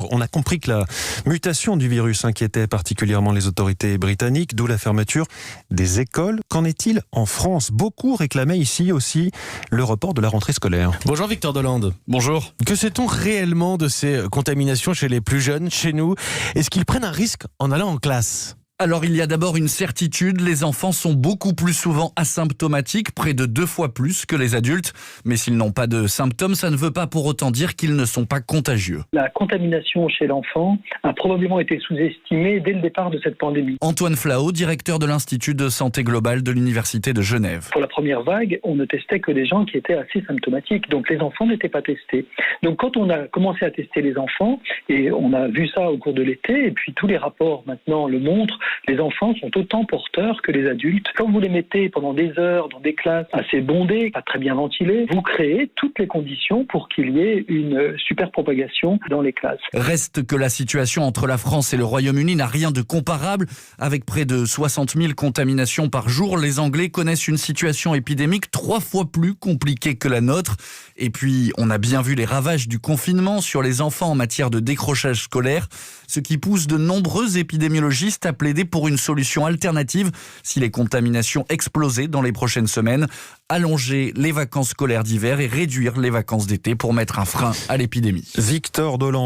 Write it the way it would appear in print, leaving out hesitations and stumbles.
Alors, on a compris que la mutation du virus inquiétait particulièrement les autorités britanniques, d'où la fermeture des écoles. Qu'en est-il en France ? Beaucoup réclamaient ici aussi le report de la rentrée scolaire. Bonjour Victor Delande. Bonjour. Que sait-on réellement de ces contaminations chez les plus jeunes, chez nous ? Est-ce qu'ils prennent un risque en allant en classe ? Alors il y a d'abord une certitude, les enfants sont beaucoup plus souvent asymptomatiques, près de 2 fois plus que les adultes. Mais s'ils n'ont pas de symptômes, ça ne veut pas pour autant dire qu'ils ne sont pas contagieux. La contamination chez l'enfant a probablement été sous-estimée dès le départ de cette pandémie. Antoine Flao, directeur de l'Institut de santé globale de l'Université de Genève. Pour la première vague, on ne testait que des gens qui étaient assez symptomatiques, donc les enfants n'étaient pas testés. Donc quand on a commencé à tester les enfants, et on a vu ça au cours de l'été, et puis tous les rapports maintenant le montrent, les enfants sont autant porteurs que les adultes. Quand vous les mettez pendant des heures dans des classes assez bondées, pas très bien ventilées, vous créez toutes les conditions pour qu'il y ait une super propagation dans les classes. Reste que la situation entre la France et le Royaume-Uni n'a rien de comparable. Avec près de 60 000 contaminations par jour, les Anglais connaissent une situation épidémique 3 fois plus compliquée que la nôtre. Et puis, on a bien vu les ravages du confinement sur les enfants en matière de décrochage scolaire, ce qui pousse de nombreux épidémiologistes à plaider pour une solution alternative si les contaminations explosaient dans les prochaines semaines. Allonger les vacances scolaires d'hiver et réduire les vacances d'été pour mettre un frein à l'épidémie. Victor Delande.